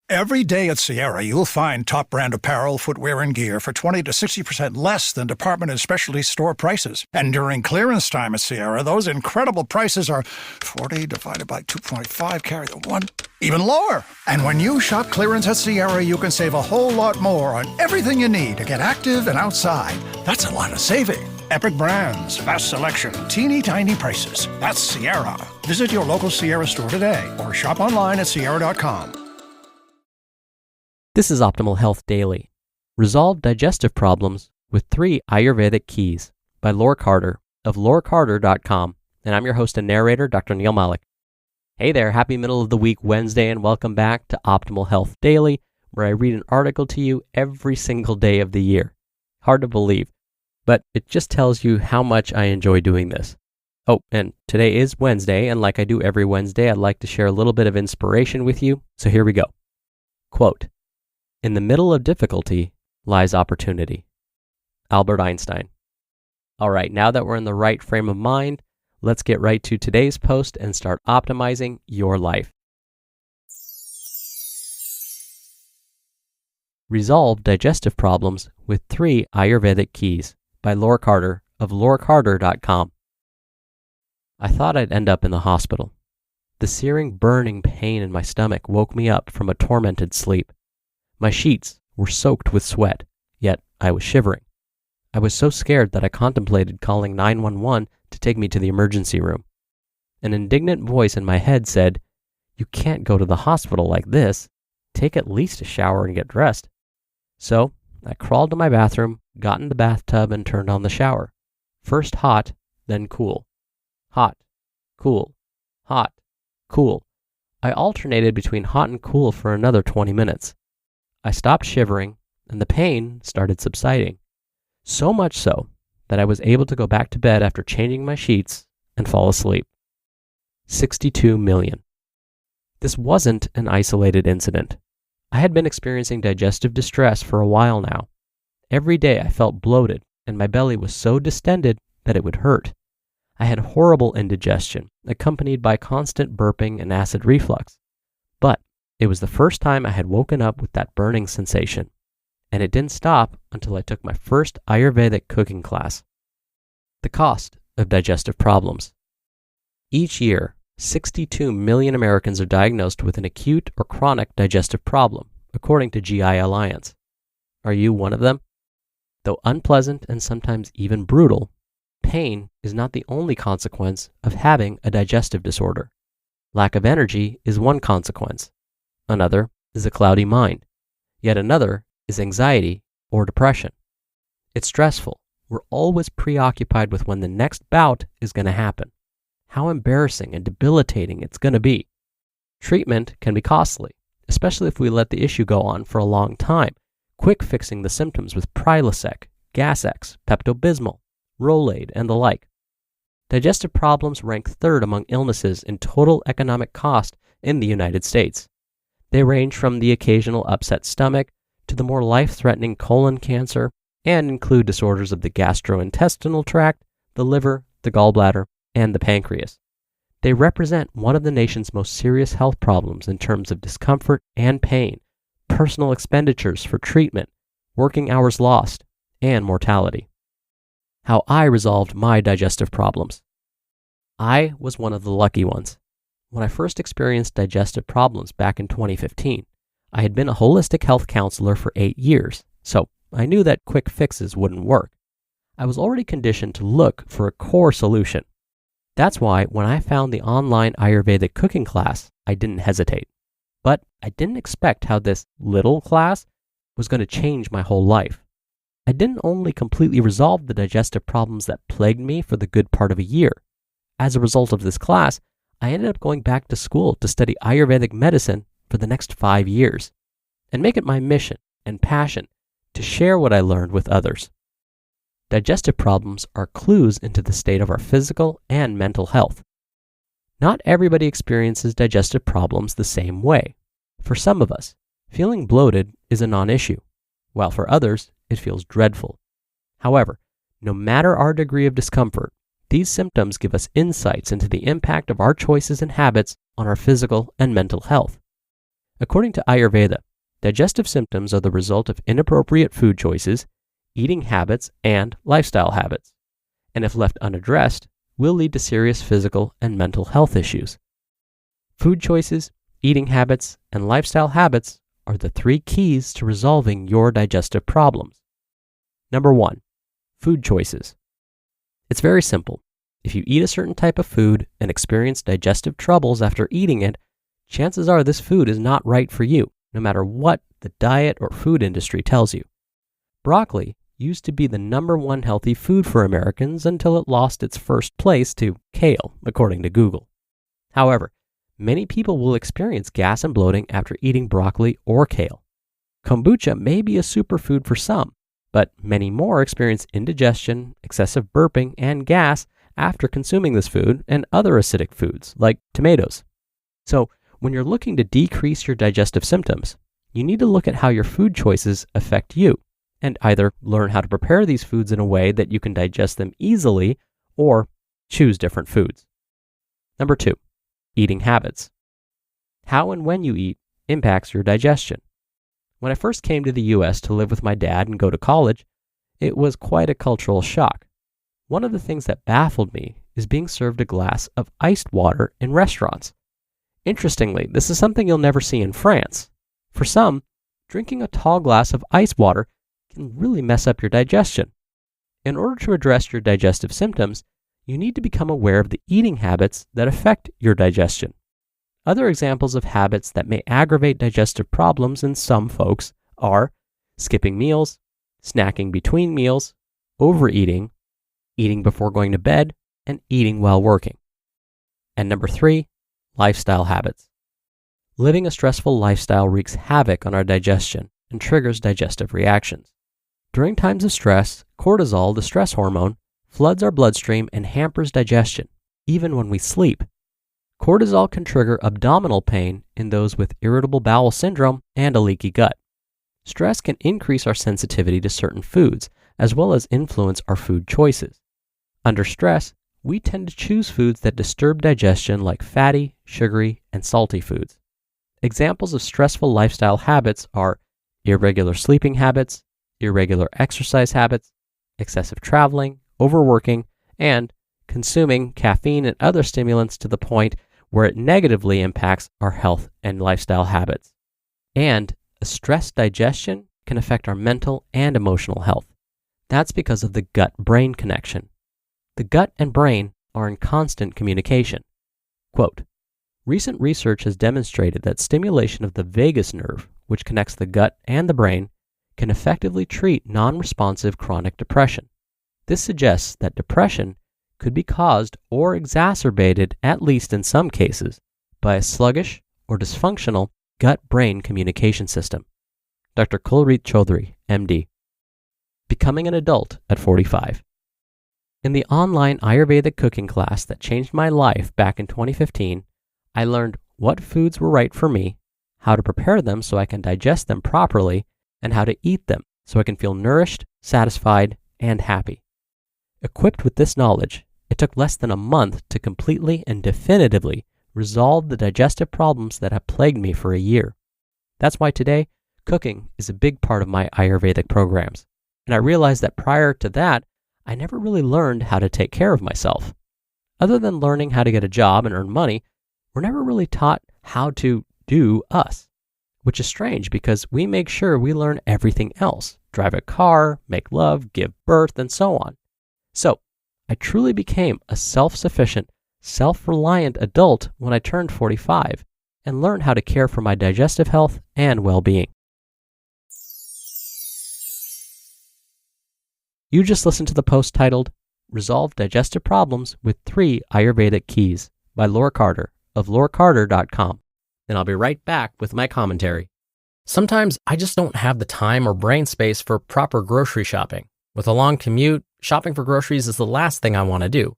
Every day at Sierra, you'll find top brand apparel, footwear, and gear for 20 to 60% less than department and specialty store prices. And during clearance time at Sierra, those incredible prices are 40 divided by 2.5, carry the 1, even lower. And when you shop clearance at Sierra, you can save a whole lot more on everything you need to get active and outside. That's a lot of saving. Epic brands, vast selection, teeny tiny prices. That's Sierra. Visit your local Sierra store today or shop online at sierra.com. This is Optimal Health Daily. Resolve digestive problems with 3 Ayurvedic keys by Laure Carter of laurecarter.com. And I'm your host and narrator, Dr. Neil Malik. Hey there, happy middle of the week Wednesday, and welcome back to Optimal Health Daily, where I read an article to you every single day of the year. Hard to believe, but it just tells you how much I enjoy doing this. Oh, and today is Wednesday, and like I do every Wednesday, I'd like to share a little bit of inspiration with you, so here we go. Quote, "In the middle of difficulty lies opportunity." Albert Einstein. All right, now that we're in the right frame of mind, let's get right to today's post and start optimizing your life. Resolve digestive problems with 3 Ayurvedic keys by Laure Carter of laurecarter.com. I thought I'd end up in the hospital. The searing, burning pain in my stomach woke me up from a tormented sleep. My sheets were soaked with sweat, yet I was shivering. I was so scared that I contemplated calling 911 to take me to the emergency room. An indignant voice in my head said, "You can't go to the hospital like this. Take at least a shower and get dressed." So I crawled to my bathroom, got in the bathtub, and turned on the shower. First hot, then cool. Hot, cool, hot, cool. I alternated between hot and cool for another 20 minutes. I stopped shivering, and the pain started subsiding. So much so that I was able to go back to bed after changing my sheets and fall asleep. 62 million. This wasn't an isolated incident. I had been experiencing digestive distress for a while now. Every day I felt bloated, and my belly was so distended that it would hurt. I had horrible indigestion, accompanied by constant burping and acid reflux. But it was the first time I had woken up with that burning sensation, and it didn't stop until I took my first Ayurvedic cooking class. The cost of digestive problems. Each year, 62 million Americans are diagnosed with an acute or chronic digestive problem, according to GI Alliance. Are you one of them? Though unpleasant and sometimes even brutal, pain is not the only consequence of having a digestive disorder. Lack of energy is one consequence. Another is a cloudy mind. Yet another is anxiety or depression. It's stressful. We're always preoccupied with when the next bout is going to happen, how embarrassing and debilitating it's going to be. Treatment can be costly, especially if we let the issue go on for a long time, quick fixing the symptoms with Prilosec, Gas-X, Pepto-Bismol, Rolaids, and the like. Digestive problems rank third among illnesses in total economic cost in the United States. They range from the occasional upset stomach to the more life-threatening colon cancer and include disorders of the gastrointestinal tract, the liver, the gallbladder, and the pancreas. They represent one of the nation's most serious health problems in terms of discomfort and pain, personal expenditures for treatment, working hours lost, and mortality. How I resolved my digestive problems. I was one of the lucky ones. When I first experienced digestive problems back in 2015, I had been a holistic health counselor for 8 years, so I knew that quick fixes wouldn't work. I was already conditioned to look for a core solution. That's why when I found the online Ayurvedic cooking class, I didn't hesitate. But I didn't expect how this little class was going to change my whole life. I didn't only completely resolve the digestive problems that plagued me for the good part of a year. As a result of this class, I ended up going back to school to study Ayurvedic medicine for the next 5 years and make it my mission and passion to share what I learned with others. Digestive problems are clues into the state of our physical and mental health. Not everybody experiences digestive problems the same way. For some of us, feeling bloated is a non-issue, while for others, it feels dreadful. However, no matter our degree of discomfort, these symptoms give us insights into the impact of our choices and habits on our physical and mental health. According to Ayurveda, digestive symptoms are the result of inappropriate food choices, eating habits, and lifestyle habits, and if left unaddressed, will lead to serious physical and mental health issues. Food choices, eating habits, and lifestyle habits are the 3 keys to resolving your digestive problems. Number 1, food choices. It's very simple. If you eat a certain type of food and experience digestive troubles after eating it, chances are this food is not right for you, no matter what the diet or food industry tells you. Broccoli used to be the number 1 healthy food for Americans until it lost its first place to kale, according to Google. However, many people will experience gas and bloating after eating broccoli or kale. Kombucha may be a superfood for some, but many more experience indigestion, excessive burping, and gas after consuming this food and other acidic foods like tomatoes. So, when you're looking to decrease your digestive symptoms, you need to look at how your food choices affect you and either learn how to prepare these foods in a way that you can digest them easily or choose different foods. Number 2, eating habits. How and when you eat impacts your digestion. When I first came to the US to live with my dad and go to college, it was quite a cultural shock. One of the things that baffled me is being served a glass of iced water in restaurants. Interestingly, this is something you'll never see in France. For some, drinking a tall glass of ice water can really mess up your digestion. In order to address your digestive symptoms, you need to become aware of the eating habits that affect your digestion. Other examples of habits that may aggravate digestive problems in some folks are skipping meals, snacking between meals, overeating, eating before going to bed, and eating while working. And number 3, lifestyle habits. Living a stressful lifestyle wreaks havoc on our digestion and triggers digestive reactions. During times of stress, cortisol, the stress hormone, floods our bloodstream and hampers digestion, even when we sleep. Cortisol can trigger abdominal pain in those with irritable bowel syndrome and a leaky gut. Stress can increase our sensitivity to certain foods, as well as influence our food choices. Under stress, we tend to choose foods that disturb digestion like fatty, sugary, and salty foods. Examples of stressful lifestyle habits are irregular sleeping habits, irregular exercise habits, excessive traveling, overworking, and consuming caffeine and other stimulants to the point where it negatively impacts our health and lifestyle habits. And a stressed digestion can affect our mental and emotional health. That's because of the gut-brain connection. The gut and brain are in constant communication. Quote, recent research has demonstrated that stimulation of the vagus nerve, which connects the gut and the brain, can effectively treat non-responsive chronic depression. This suggests that depression could be caused or exacerbated, at least in some cases, by a sluggish or dysfunctional gut-brain communication system. Dr. Kulreet Chaudhary, MD. Becoming an adult at 45. In the online Ayurvedic cooking class that changed my life back in 2015, I learned what foods were right for me, how to prepare them so I can digest them properly, and how to eat them so I can feel nourished, satisfied, and happy. Equipped with this knowledge, it took less than a month to completely and definitively resolve the digestive problems that have plagued me for a year. That's why today, cooking is a big part of my Ayurvedic programs. And I realized that prior to that, I never really learned how to take care of myself. Other than learning how to get a job and earn money, we're never really taught how to do us, which is strange because we make sure we learn everything else, drive a car, make love, give birth, and so on. So, I truly became a self-sufficient, self-reliant adult when I turned 45 and learned how to care for my digestive health and well-being. You just listened to the post titled, Resolve Digestive Problems with 3 Ayurvedic Keys by Laure Carter of laurecarter.com. And I'll be right back with my commentary. Sometimes I just don't have the time or brain space for proper grocery shopping. With a long commute, shopping for groceries is the last thing I want to do.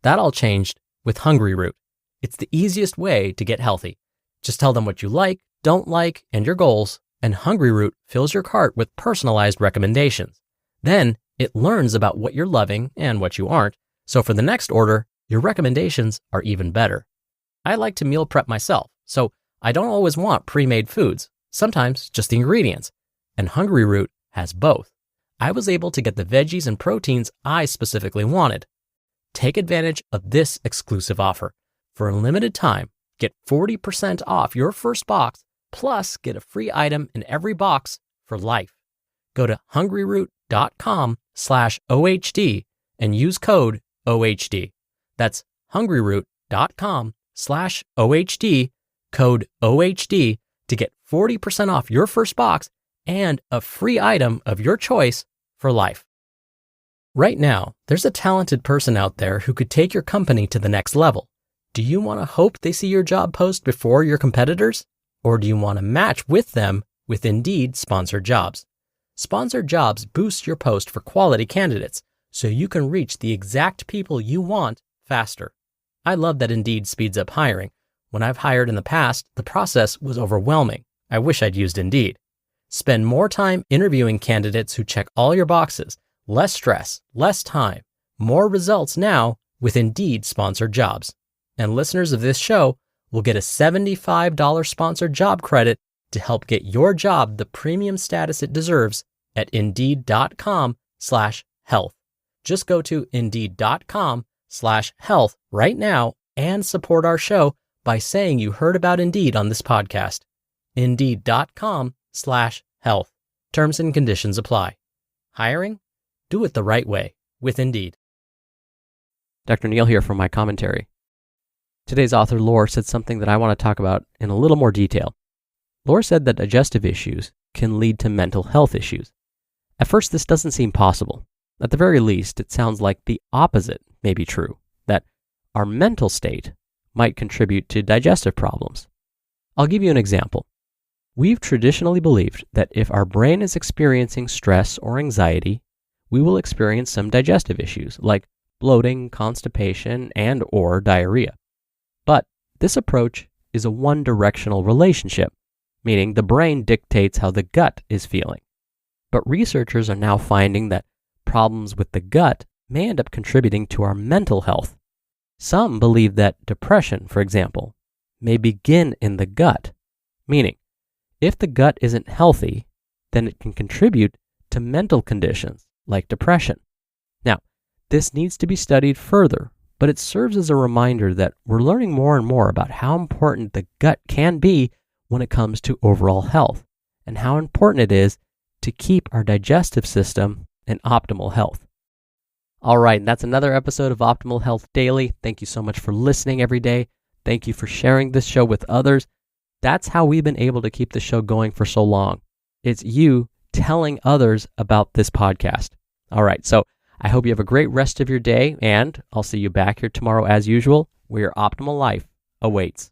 That all changed with Hungry Root. It's the easiest way to get healthy. Just tell them what you like, don't like, and your goals, and Hungry Root fills your cart with personalized recommendations. Then it learns about what you're loving and what you aren't, so for the next order, your recommendations are even better. I like to meal prep myself, so I don't always want pre-made foods, sometimes just the ingredients, and Hungry Root has both. I was able to get the veggies and proteins I specifically wanted. Take advantage of this exclusive offer. For a limited time, get 40% off your first box, plus get a free item in every box for life. Go to hungryroot.com/OHD and use code OHD. That's hungryroot.com/OHD, code OHD, to get 40% off your first box and a free item of your choice for life. Right now, there's a talented person out there who could take your company to the next level. Do you want to hope they see your job post before your competitors? Or do you want to match with them with Indeed sponsored jobs? Sponsored jobs boost your post for quality candidates so you can reach the exact people you want faster. I love that Indeed speeds up hiring. When I've hired in the past, the process was overwhelming. I wish I'd used Indeed. Spend more time interviewing candidates who check all your boxes. Less stress, less time, more results now with Indeed sponsored jobs. And listeners of this show will get a $75 sponsored job credit to help get your job the premium status it deserves at Indeed.com/health. Just go to Indeed.com/health right now and support our show by saying you heard about Indeed on this podcast. Indeed.com/health. Terms and conditions apply. Hiring? Do it the right way with Indeed. Dr. Neil here for my commentary. Today's author, Laure, said something that I want to talk about in a little more detail. Laure said that digestive issues can lead to mental health issues. At first, this doesn't seem possible. At the very least, it sounds like the opposite may be true, that our mental state might contribute to digestive problems. I'll give you an example. We've traditionally believed that if our brain is experiencing stress or anxiety, we will experience some digestive issues like bloating, constipation, and/or diarrhea. But this approach is a one-directional relationship, meaning the brain dictates how the gut is feeling. But researchers are now finding that problems with the gut may end up contributing to our mental health. Some believe that depression, for example, may begin in the gut, meaning if the gut isn't healthy, then it can contribute to mental conditions like depression. Now, this needs to be studied further, but it serves as a reminder that we're learning more and more about how important the gut can be when it comes to overall health, and how important it is to keep our digestive system in optimal health. All right, that's another episode of Optimal Health Daily. Thank you so much for listening every day. Thank you for sharing this show with others. That's how we've been able to keep the show going for so long. It's you telling others about this podcast. All right, so I hope you have a great rest of your day, and I'll see you back here tomorrow as usual, where your optimal life awaits.